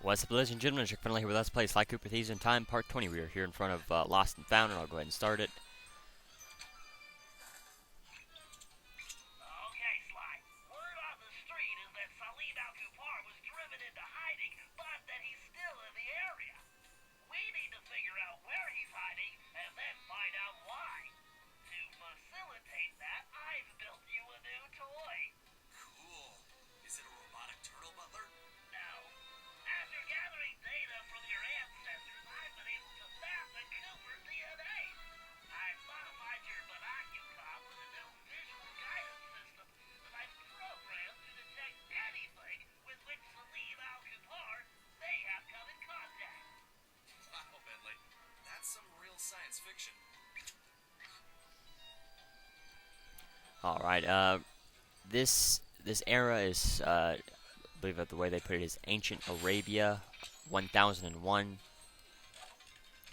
What's up, ladies and gentlemen? chuckfinleLP here with Let's Play Sly Cooper Thieves in Time Part 20. We are here in front of Lost and Found, and I'll go ahead and start it. Okay, Sly. Word on the street is that Salim was driven into hiding, but that he's still in the area. We need to figure out where he's hiding, and then find out why. To facilitate that, I've built you a new toy. Cool. Is it a robotic turtle butler? No. After gathering data from your ancestors, I've been able to map the Cooper's DNA. I've modified your Binocucom with a new visual guidance system that I've programmed to detect anything with which Salim al-Kupar may have come in contact. Wow, Bentley. That's some real science fiction. Alright, this era is, I believe that the way they put it is Ancient Arabia 1001.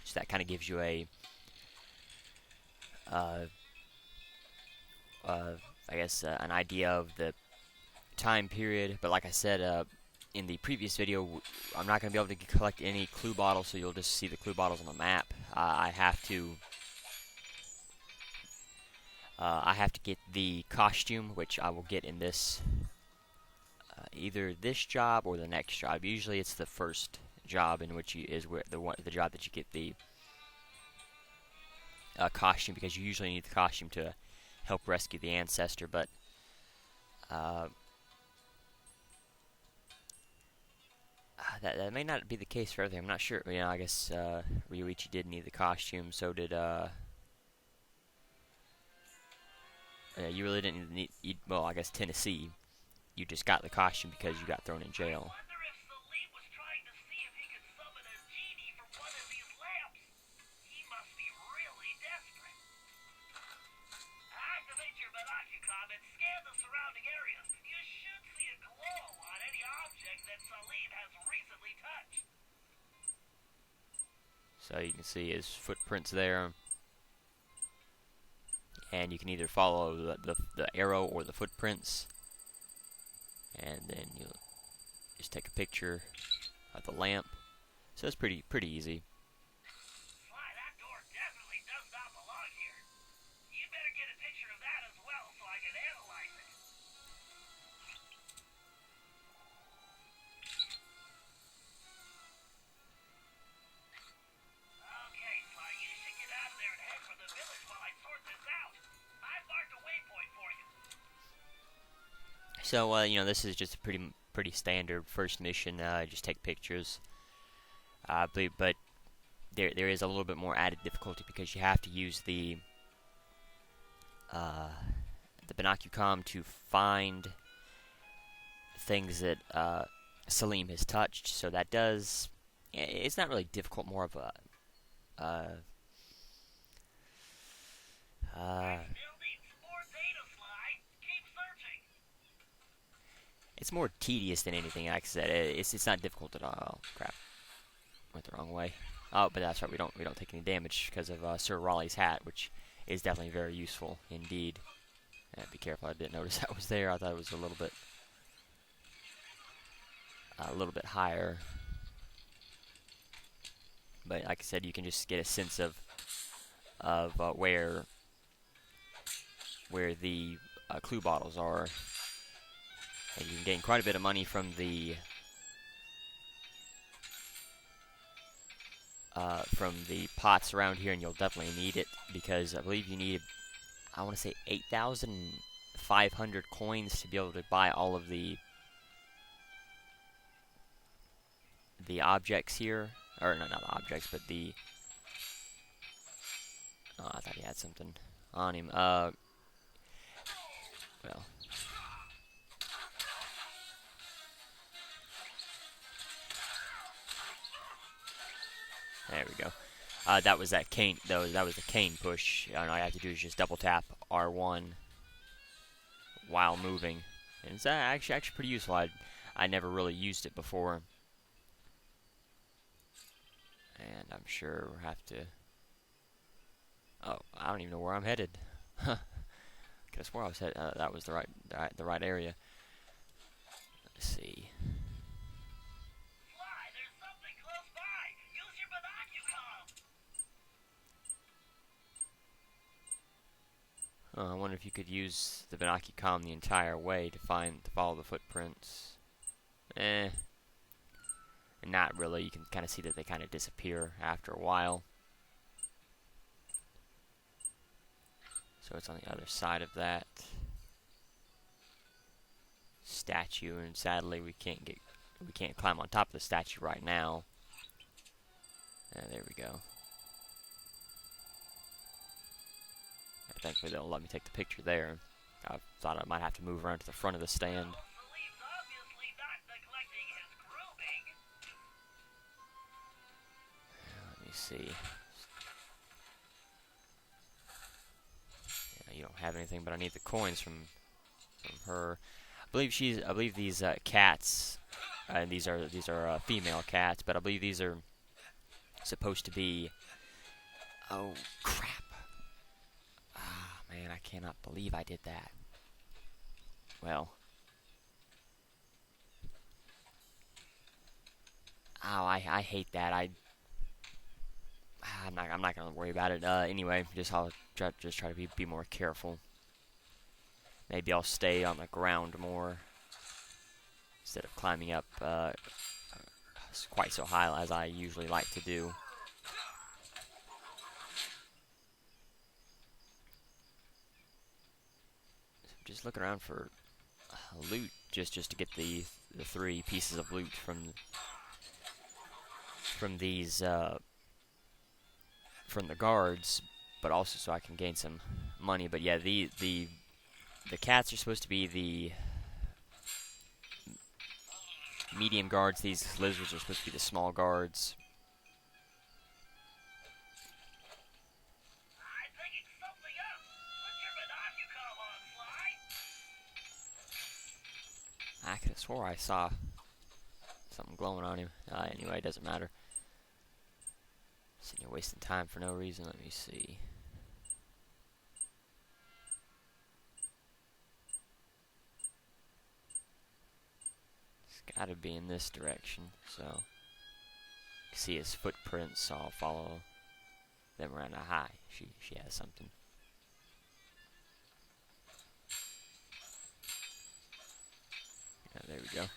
So that kind of gives you a, I guess, an idea of the time period. But like I said, in the previous video, I'm not going to be able to collect any clue bottles, so you'll just see the clue bottles on the map. I have to get the costume, which I will get in this, either this job or the next job. Usually, it's the first job in which the job that you get the costume, because you usually need the costume to help rescue the ancestor. But that may not be the case for everything. I'm not sure. You know, I guess Ryuichi did need the costume. So did you really didn't need. Well, I guess Tennessee. You just got the costume because you got thrown in jail. I wonder if Salim was trying to see if he could summon a genie from one of these lamps. He must be really desperate. Activate your Binocucom and scan the surrounding areas. You should see a glow on any object that Salim has recently touched. So you can see his footprints there, and you can either follow the arrow or the footprints, and then you just take a picture of the lamp. So it's pretty easy. Sly, that door definitely does not belong here. You better get a picture of that as well so I can analyze it. Okay, Sly, you should get out of there and head for the village while I sort this out. I've marked a waypoint for you. So you know, this is just a pretty standard first mission. Just take pictures. But there is a little bit more added difficulty because you have to use the Binocucom to find things that Salim has touched. So that does. It's not really difficult. More of a Still needs more data, Sly. Keep searching. it's more tedious than anything. Like I said, it's not difficult at all. Oh, crap, went the wrong way. Oh, but that's right. We don't take any damage because of Sir Raleigh's hat, which is definitely very useful indeed. Be careful. I didn't notice that was there. I thought it was a little bit higher. But like I said, you can just get a sense of where the clue bottles are. And you can gain quite a bit of money from the pots around here, and you'll definitely need it because I believe you need, I want to say 8,500 coins to be able to buy all of the objects here, or no, not the objects, but the. Oh, I thought he had something on him. Well. There we go. That was that cane. That was the cane push. All I have to do is just double tap R1 while moving, and it's actually pretty useful. I never really used it before, and I'm sure we'll have to. Oh, I don't even know where I'm headed. Could have swore I was headed. That was the right area. Let's see. Sly, I wonder if you could use the binocular the entire way to follow the footprints. Not really. You can kind of see that they kind of disappear after a while. So it's on the other side of that statue, and sadly we can't climb on top of the statue right now. There we go. Thankfully they'll let me take the picture there. I thought I might have to move around to the front of the stand. Salim's obviously not neglecting his grooming. Let me see. Yeah, you don't have anything, but I need the coins from her. I believe these cats, and these are female cats, but I believe these are supposed to be. Oh crap! Ah man, I cannot believe I did that. Well. Oh, I hate that. I'm not gonna worry about it. Anyway, I'll try to be more careful. Maybe I'll stay on the ground more instead of climbing up quite so high as I usually like to do. So just looking around for loot, just to get the 3 pieces of loot from these from the guards, but also so I can gain some money. But yeah, the cats are supposed to be the medium guards. These lizards are supposed to be the small guards. I'm picking something up. Put your binocular on, Sly. I could have swore I saw something glowing on him. Anyway, it doesn't matter. Sitting here wasting time for no reason. Let me see. It's got to be in this direction. So, you can see his footprints. So I'll follow them around. Aha, she has something. Yeah, there we go.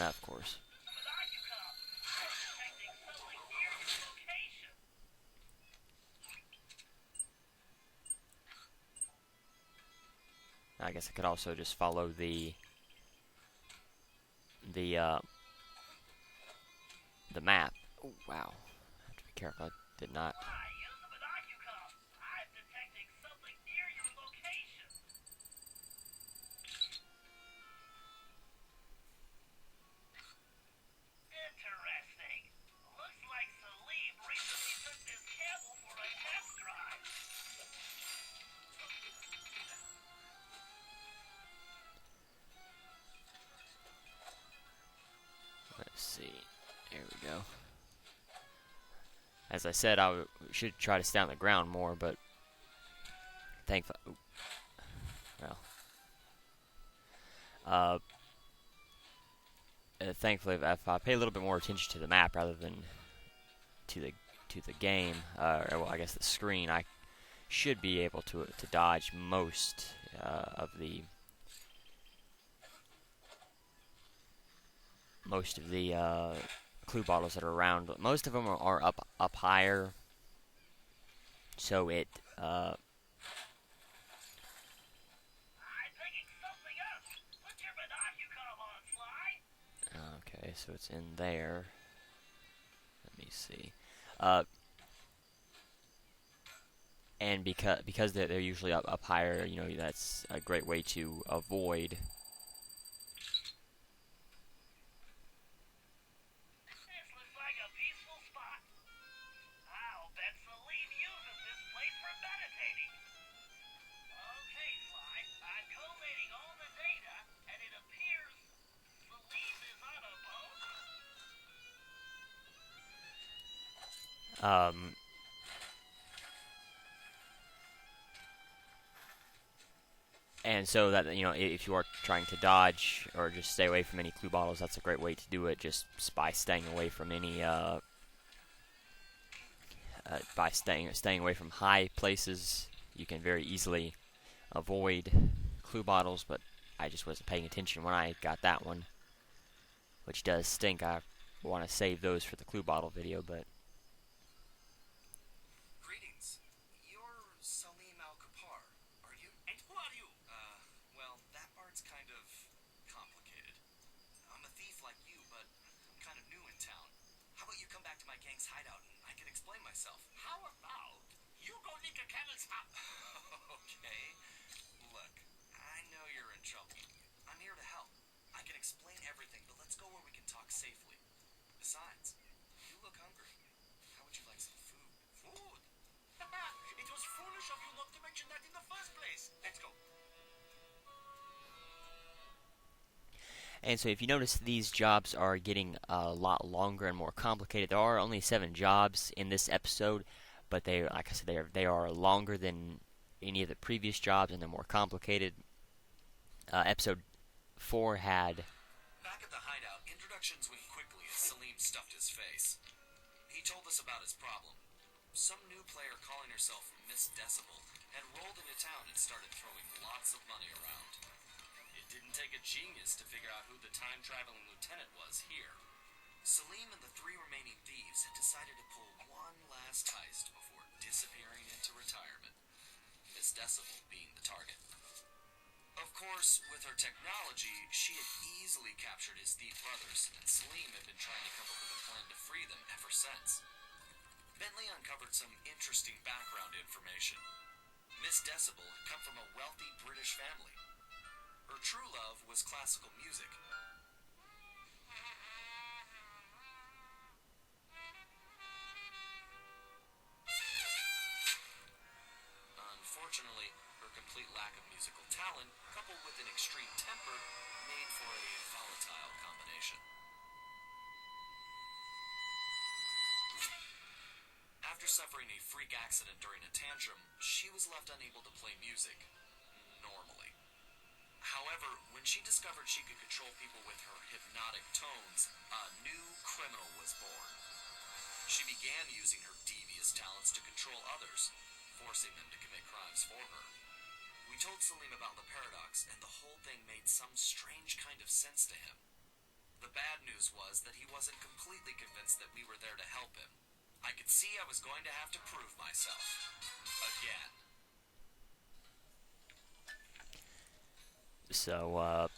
Of course. I guess I could also just follow the map. Oh wow! I have to be careful. I did not. Use the binocular. I'm detecting something near your location. Interesting. Looks like Salim recently took this camel for a test drive. Let's see. There we go. As I said, I should try to stay on the ground more, but thankfully, thankfully, if I pay a little bit more attention to the map rather than to the game, or well, I guess the screen, I should be able to dodge most of the clue bottles that are around. Most of them are up higher, so it I'm picking something up. Put your binocular on, Sly. okay, so it's in there. Let me see. And because they're usually up higher, you know, that's a great way to avoid. This looks like a peaceful spot. I'll bet Salim uses this place for meditating. Okay, Sly. I'm collating all the data, and it appears Salim is on a boat. And so that, you know, if you are trying to dodge or just stay away from any clue bottles, that's a great way to do it. Just by staying away from any by staying away from high places, you can very easily avoid clue bottles. But I just wasn't paying attention when I got that one, which does stink. I want to save those for the clue bottle video, but Greetings. You're Salim Al-Kapar, are you? And who are you? Well, that part's kind of complicated. I'm a thief like you, but I'm kind of new in town. How about you come back to my gang's hideout and I can explain myself? How about you go lick a camel's hump? Okay. Look, I know you're in trouble. I'm here to help. I can explain everything, but let's go where we can talk safely. Besides, you look hungry. How would you like some food? Food? It was foolish of you not to mention that in the first place. Let's go. and so if you notice, these jobs are getting a lot longer and more complicated. There are only 7 jobs in this episode, but they, like I said, they are longer than any of the previous jobs, and they're more complicated. Episode 4 had Back at the hideout, introductions went quickly as Salim stuffed his face. He told us about his problem. Some new player calling herself Miss Decibel had rolled into town and started throwing lots of money around. It didn't take a genius to figure out who the time-traveling lieutenant was here. Salim and the 3 remaining thieves had decided to pull one last heist before disappearing into retirement, Miss Decibel being the target. Of course, with her technology, she had easily captured his thief brothers, and Salim had been trying to come up with a plan to free them ever since. Bentley uncovered some interesting background information. Miss Decibel had come from a wealthy British family. Her true love was classical music. Unfortunately, her complete lack of musical talent, coupled with an extreme temper, made for a volatile combination. After suffering a freak accident during a tantrum, she was left unable to play music normally. However, when she discovered she could control people with her hypnotic tones, a new criminal was born. She began using her devious talents to control others, forcing them to commit crimes for her. We told Salim about the paradox, and the whole thing made some strange kind of sense to him. The bad news was that he wasn't completely convinced that we were there to help him. I could see I was going to have to prove myself. Again. So,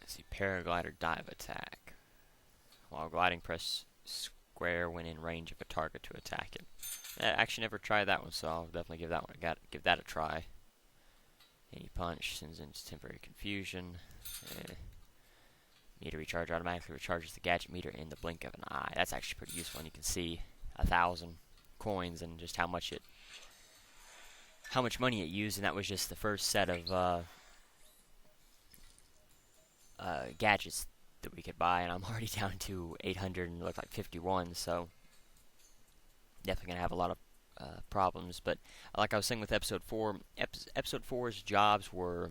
let's see, paraglider dive attack. While gliding, press square when in range of a target to attack it. I actually never tried that one, so I'll definitely give that a try. Any punch sends into temporary confusion. Meter recharge automatically recharges the gadget meter in the blink of an eye. That's actually pretty useful, and you can see 1,000 coins and just how much money it used, and that was just the first set of gadgets that we could buy, and I'm already down to 800 and look like 51, so definitely gonna have a lot of problems. But like I was saying with episode 4, episode 4's jobs were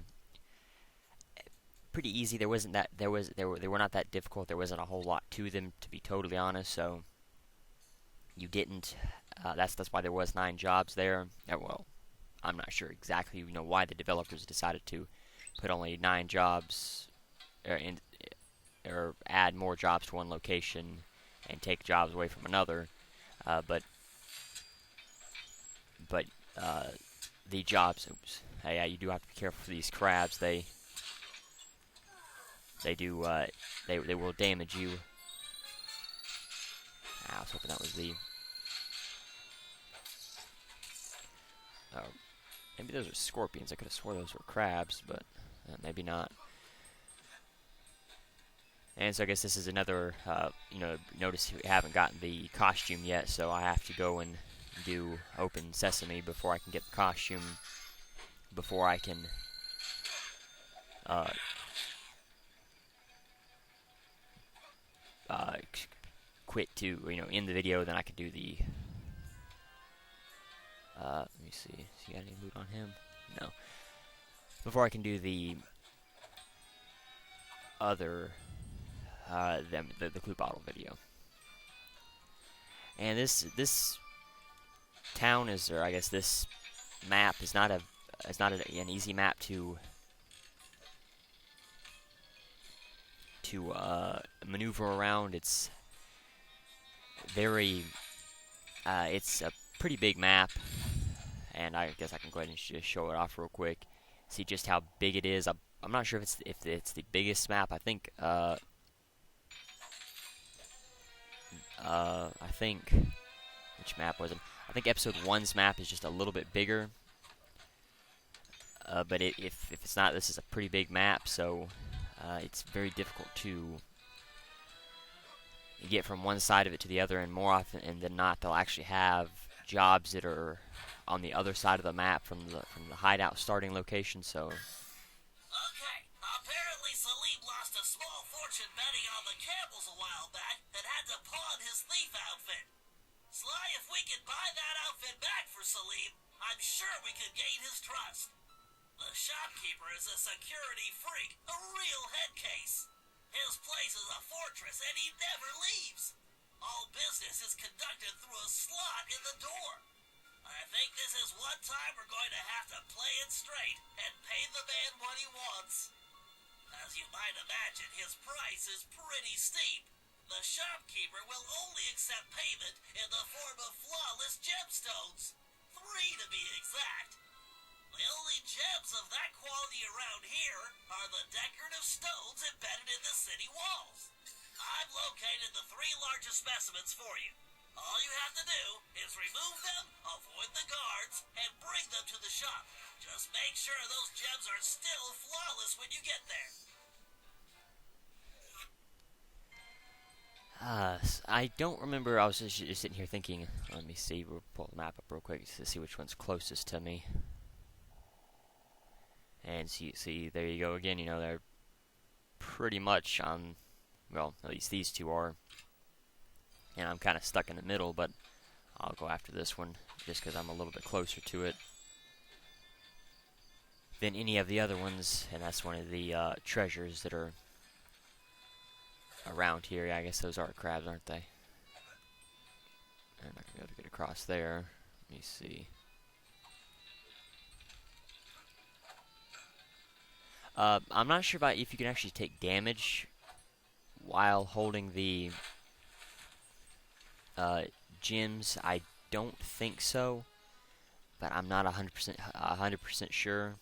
pretty easy. They were not that difficult. There wasn't a whole lot to them, to be totally honest. So you didn't. That's why there was 9 jobs there. Well, I'm not sure exactly why the developers decided to put only 9 jobs, or add more jobs to one location and take jobs away from another. But the jobs. Oops. Yeah, you do have to be careful for these crabs. They will damage you. I was hoping that was the. Maybe those are scorpions. I could have swore those were crabs, but maybe not. And so I guess this is another, notice we haven't gotten the costume yet, so I have to go and do Open Sesame before I can get the costume, before I can quit to, end the video. Then I can do the, let me see, has he got any loot on him? No. Before I can do the other, the clue bottle video. And this town is, or I guess this map is not an easy map to maneuver around. It's very it's a pretty big map, and I guess I can go ahead and just show it off real quick. See just how big it is. I'm not sure if it's the biggest map. I think which map was it? I think episode 1's map is just a little bit bigger. But if it's not, this is a pretty big map, so it's very difficult to get from one side of it to the other, and more often than not, they'll actually have jobs that are on the other side of the map from the hideout starting location. So Okay, apparently Salim lost a small fortune betting on the Campbells a while back and had to pawn his thief outfit. Sly, if we could buy that outfit back for Salim, I'm sure we could gain his trust. The shopkeeper is a security freak, a real head case. His place is a fortress and he never leaves. All business is conducted through a slot in the door. I think this is one time we're going to have to play it straight and pay the man what he wants. As you might imagine, his price is pretty steep. The shopkeeper will only accept payment in the form of flawless gemstones. 3 to be exact. The only gems of that quality around here are the decorative stones embedded in the city walls. I've located the 3 largest specimens for you. All you have to do is remove them, avoid the guards, and bring them to the shop. Just make sure those gems are still flawless when you get there. I don't remember. I was just sitting here thinking. Let me see. We'll pull the map up real quick to see which one's closest to me. And see, there you go again. You know, they're pretty much on. Well, at least these 2 are. And I'm kind of stuck in the middle, but I'll go after this one just because I'm a little bit closer to it than any of the other ones. And that's one of the treasures that are around here. Yeah, I guess those are crabs, aren't they? I'm not going to be able to get across there. Let me see. I'm not sure about if you can actually take damage while holding the gems. I don't think so, but I'm not 100% sure.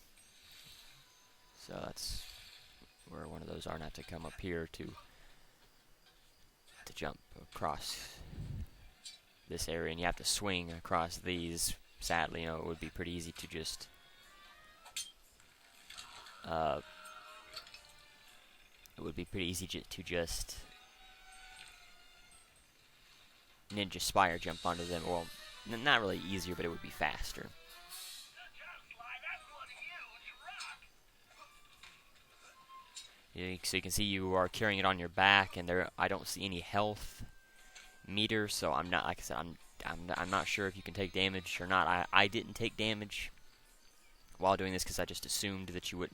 So that's where one of those are. And I have to come up here to jump across this area, and you have to swing across these. Sadly, you know, it would be pretty easy to just to just ninja spire jump onto them. Well, not really easier, but it would be faster. Good job, Sly. That's one huge rock. So you can see you are carrying it on your back, and there I don't see any health meter, so I'm not, like I said, I'm not sure if you can take damage or not. I didn't take damage while doing this because I just assumed that you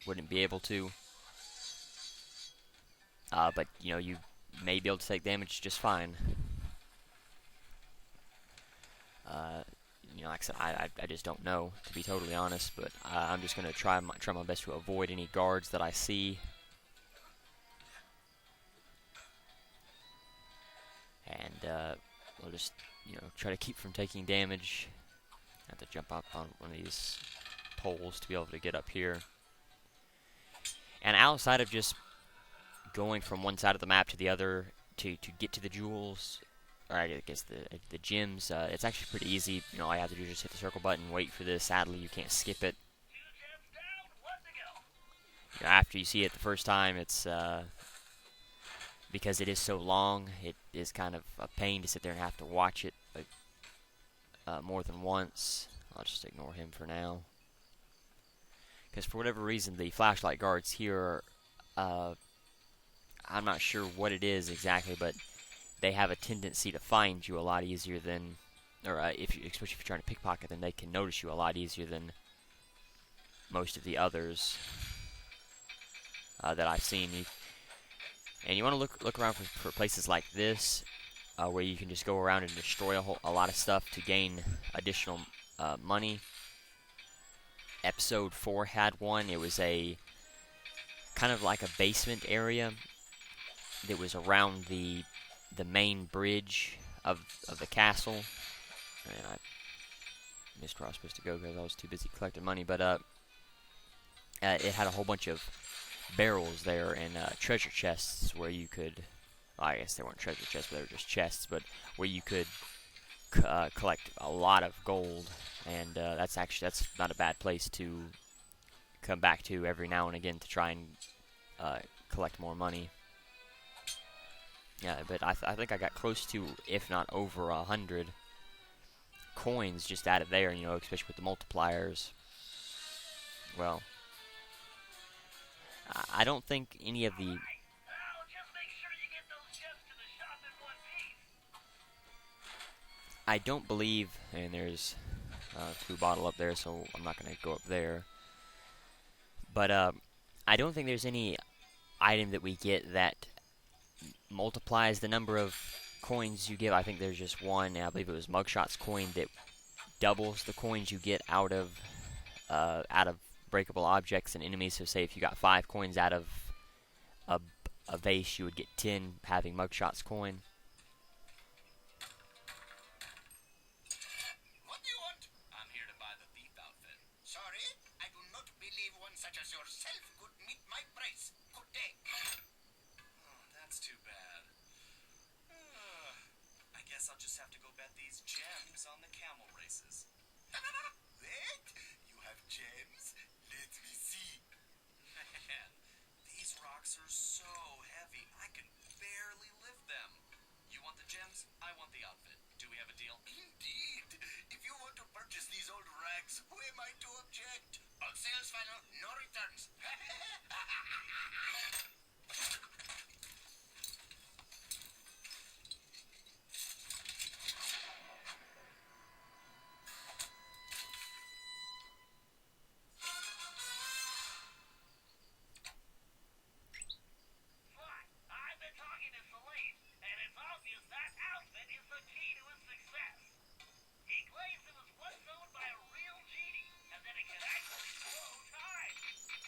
wouldn't be able to. But you know, you may be able to take damage just fine. You know, like I said, I just don't know, to be totally honest. But I'm just gonna try my best to avoid any guards that I see. And we'll just, you know, try to keep from taking damage. I have to jump up on one of these poles to be able to get up here. And outside of just going from one side of the map to the other to get to the jewels, or I guess the gems, it's actually pretty easy. You know, all you have to do is just hit the circle button, wait for this. Sadly, you can't skip it. 2 gems down, 1 to go. You know, after you see it the first time, it's because it is so long, it is kind of a pain to sit there and have to watch it more than once. I'll just ignore him for now, because for whatever reason, the flashlight guards here, I'm not sure what it is exactly, but they have a tendency to find you a lot easier than, or especially if you're trying to pickpocket them, they can notice you a lot easier than most of the others that I've seen. And you want to look around for places like this. where you can just go around and destroy a lot of stuff to gain additional money. Episode 4 had one. It was a kind of like a basement area that was around the main bridge of the castle. And I missed where I was supposed to go because I was too busy collecting money. But it had a whole bunch of barrels there and treasure chests where you could. Well, I guess they weren't treasure chests, but they were just chests. But where you could collect a lot of gold, and that's not a bad place to come back to every now and again to try and collect more money. Yeah, but I think I got close to, if not over 100 coins just out of there, you know, especially with the multipliers. Well, I don't think any of the... Just make sure you get those gems to the shop in one piece. I don't believe, and there's a blue bottle up there, so I'm not going to go up there. But I don't think there's any item that we get that multiplies the number of coins you give. I think there's just one, and I believe it was Mugshot's coin that doubles the coins you get out of breakable objects and enemies. So say if you got 5 coins out of a vase, you would get 10 having Mugshot's coin. What do you want? I'm here to buy the thief outfit. Sorry, I do not believe one such as yourself could meet my price. Good day. Oh, that's too bad. I guess I'll just have to go bet these gems on the camel races. Wait, you have gems? Let me see. Man, these rocks are so heavy, I can barely lift them. You want the gems? I want the outfit. Do we have a deal? Indeed. If you want to purchase these old rags, who am I to object? All sales final, no returns. I've been talking to Salim, and it's obvious that outfit is the key to his success. He claims it was once owned by a real genie, and that it can actually slow time.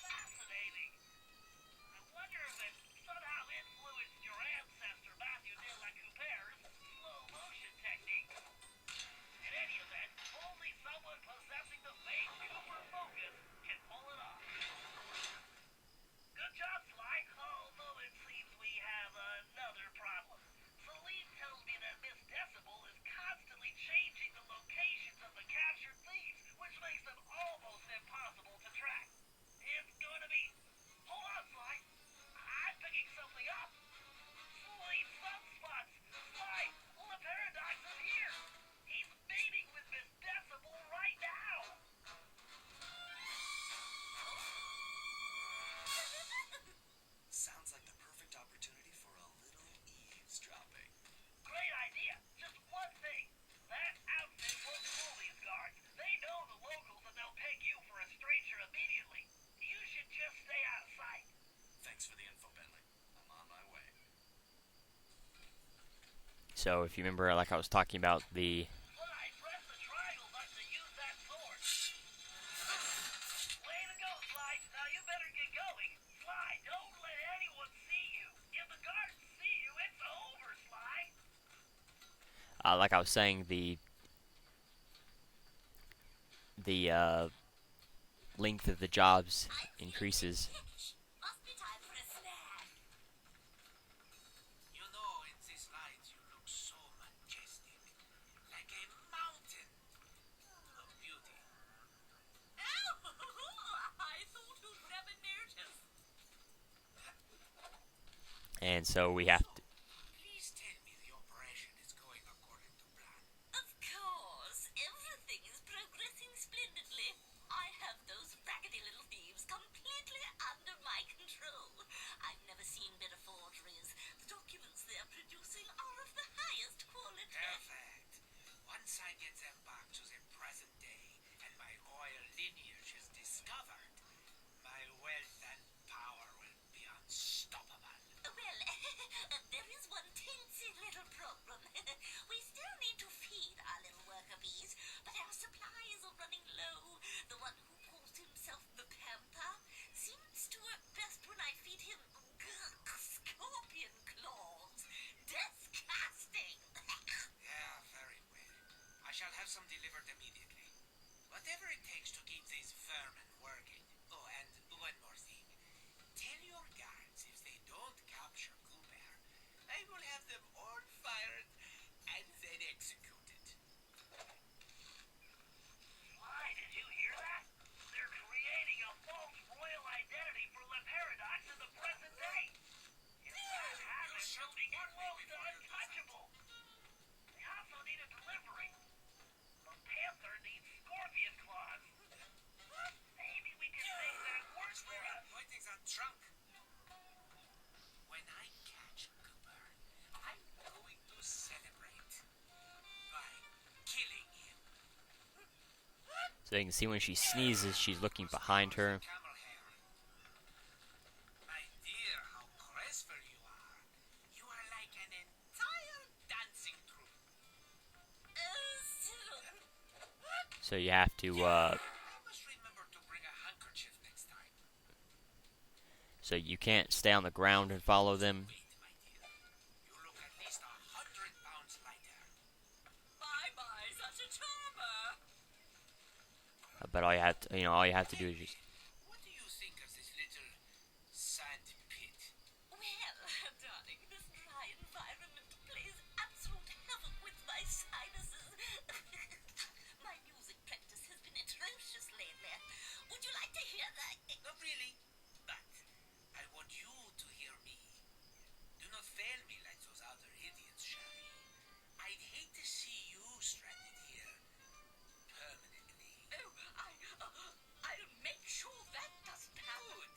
Fascinating. I wonder if it somehow influenced your ancestor Matthew de la Coupere's slow motion technique. In any event, only someone possessing the famed Cooper focus can pull it off. Good job, Sly. Although it seems we have another problem. Salim tells me that Miss Decibel is constantly changing the locations of the captured thieves, which makes them almost impossible to track. It's going to be... Hold on, Sly. I'm picking something up. Salim's sunspots. Sly, the paradox is here. He's mating with Miss Decibel right now. Sounds like the perfect opportunity for a little eavesdropping. Great idea. Just one thing. That outfit won't fool these guards. They know the locals and they'll peg you for a stranger immediately. You should just stay out of sight. Thanks for the info, Bentley. I'm on my way. So if you remember, like I was talking about, the Sly, press the triangle button to use that sword. Way to go, Sly. Now you better get going. Sly, don't let anyone see you. If the guards see you, it's over, Sly. like I was saying, the length of the jobs increases. Must be time for a snack. You know, in these lights you look so majestic, like a mountain of beauty. I thought you'd never notice. And so we have to... Please tell me the operation is going according to plan. Of course, everything is progressing splendidly. I have those raggedy little thieves completely under my control. I've never seen better forgeries. The documents they're producing are of the highest quality. Perfect. Once I get them back to the present day and my royal lineage is discovered, my wealth and power will be unstoppable. Well, there is one teensy little problem. delivered immediately. Whatever it takes to keep these vermin working. Oh, and one more thing. Tell your guards if they don't capture Cooper, I will have them all fired and then executed. Why, did you hear that? They're creating a false royal identity for Le Paradox in the present day. If that happens, you'll be close to untouchable. They also need a delivery. The Panther needs scorpion claws. Maybe we can make that work for us. Pointing that trunk. When I catch Cooper, I'm going to celebrate by killing him. So you can see when she sneezes, she's looking behind her. Camel hair. My dear, how graceful you are. You are like an entire dancing troupe. So you have to, I must remember to bring a handkerchief next time. so you can't stay on the ground and follow them. Wait, my dear. You look at least 100 pounds lighter. Bye-bye, such a charmer. But all you have to, all you have to do is just. What do you think of this little sand pit? Well, darling, this dry environment plays absolute havoc with my sinuses. My music practice has been atrocious lately. Would you like to hear that? Not really, but I want you to hear me. Do not fail me like those other idiots, Sherry. I'd hate to see you stranded here permanently. I'll make sure that doesn't happen. Good,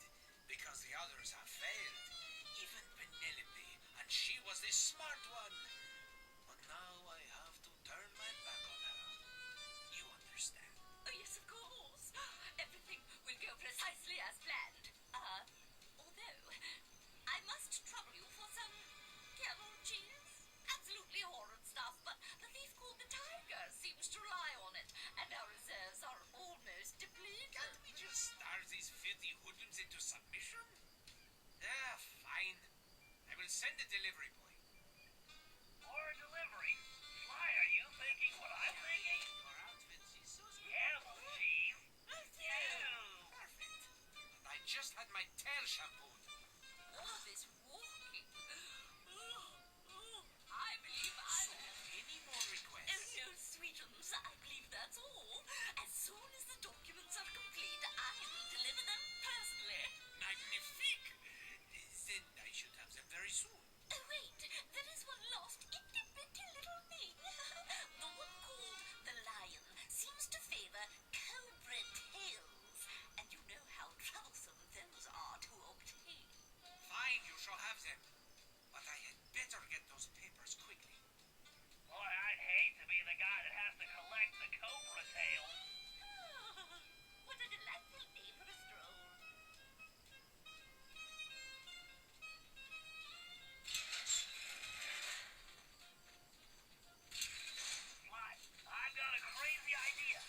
because the others have failed. Even Penelope, and she was the smart one. But now I have to turn my back on her. You understand? Oh, yes, of course. Everything will go precisely as planned. Although, I must trouble you for some camel cheese. Absolutely horrid stuff, but the thief called the Tiger seems to rely on it, and our reserves are almost depleted. Can't we just starve these filthy hoodlums into submission? Yeah, fine. I will send a delivery boy. Or a delivery. Sly, are you thinking what I'm thinking? Your outfit is so Camel cheese? Ew. perfect. And I just had my tail shampooed. All this walking. I believe So, any more requests? Oh, no, sweetums, I believe that's all. As soon as the documents are complete, I will deliver them personally. Magnifique! Then I should have them very soon. Oh, wait, there is one last itty-bitty little thing. The one called the Lion seems to favor cobra tails, and you know how troublesome those are to obtain. Fine, you shall have them. But I had better get those papers quickly. Boy, I'd hate to be the guy that has to collect the cobra tails. What a delightful day for a stroll. Sly, I've got a crazy idea.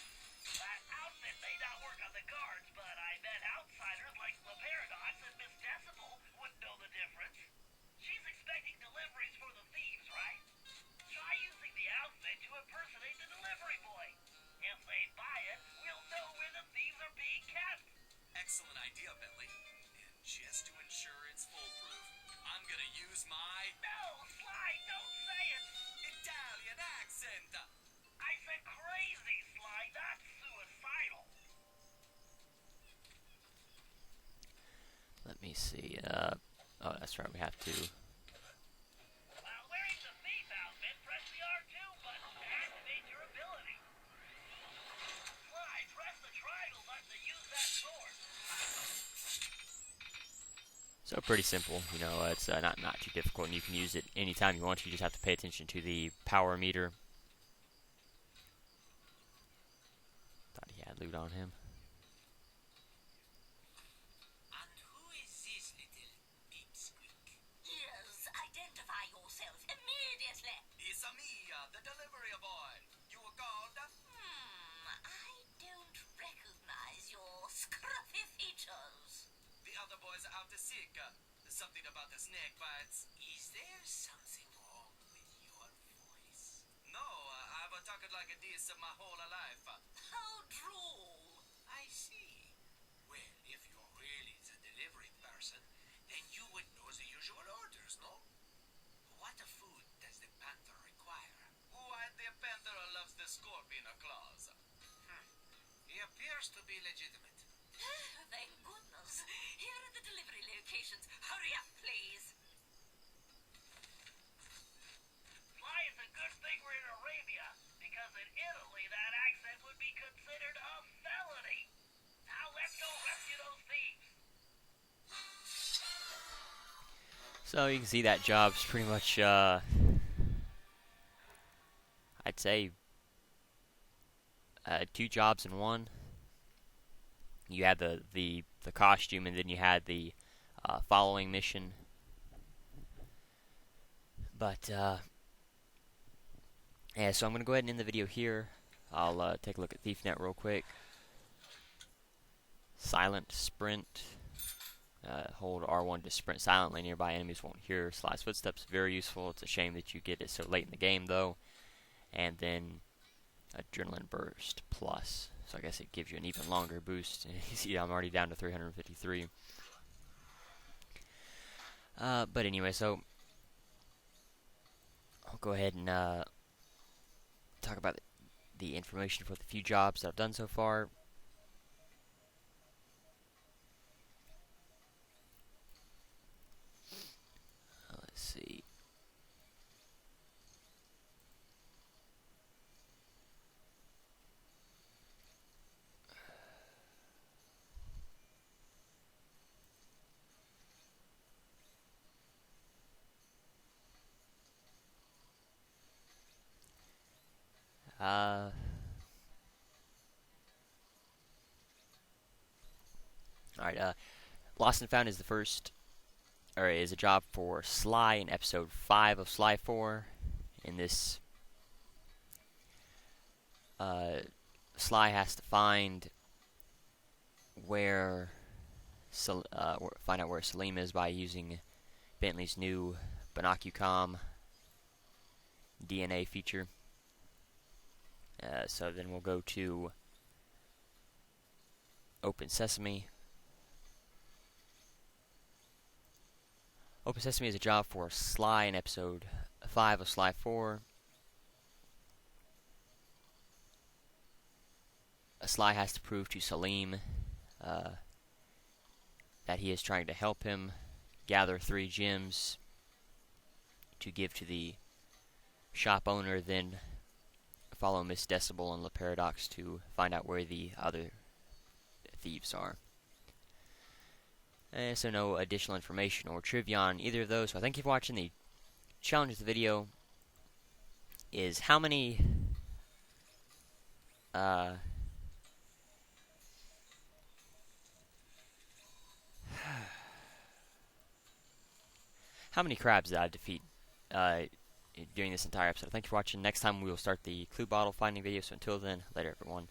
That outfit may not work on the guards, but I bet outsiders like Le Paradox and Miss Decibel wouldn't know the difference. She's expecting deliveries for the thieves, right? Try using the outfit to impersonate the delivery boy. If they buy it, we'll know where the thieves are being kept. Excellent idea, Bentley. And just to ensure it's foolproof, I'm gonna use my No, Sly, don't say it. Italian accent. I said crazy, Sly, not suicidal. Let me see. Oh, that's right. We have to. While wearing the thief outfit, press the R2 button to activate your ability. Sly, press the triangle button to use that sword. So pretty simple. It's not too difficult, and you can use it anytime you want. You just have to pay attention to the power meter. Thought he had loot on him. And who is this little beepsqueak? Yes, identify yourself immediately. It's Mia, the delivery boy. You were called? I don't recognize your scruffy features. The other boys are out to sick. Something about the snake bites. Is there something wrong with your voice? No, I've talking like a this my whole life. How droll. I see. Well, if you're really the delivery person, then you would know the usual orders, no? What food does the panther require? Why the panther loves the scorpion claws? He appears to be legitimate. Thank goodness. Here are the delivery locations. Hurry up, please. Why, it's a good thing we're in Arabia, because in Italy that accent would be considered a felony. Now let's go rescue those thieves. So you can see that job's pretty much, I'd say, 2 jobs in one. You had the costume, and then you had the following mission. But yeah, so I'm gonna go ahead and end the video here. I'll take a look at ThiefNet real quick. Silent sprint. Hold R1 to sprint silently. Nearby enemies won't hear Sly's footsteps. Very useful. It's a shame that you get it so late in the game, though. And then Adrenaline Burst Plus. So I guess it gives you an even longer boost. You see, I'm already down to 353. But anyway, so I'll go ahead and talk about the information for the few jobs that I've done so far. Let's see. Alright, Lost and Found is the first, or is a job for Sly in episode 5 of Sly 4. In this, Sly has to find find out where Salim is by using Bentley's new Binocucom DNA feature. So then we'll go to Open Sesame. Open Sesame is a job for Sly in episode 5 of Sly 4. Sly has to prove to Salim that he is trying to help him gather 3 gems to give to the shop owner, then follow Miss Decibel and La Paradox to find out where the other thieves are. So no additional information or trivia on either of those. So thank you for watching. The challenge of the video is how many crabs did I defeat during this entire episode? Thank you for watching. Next time we will start the clue bottle finding video. So until then, later everyone.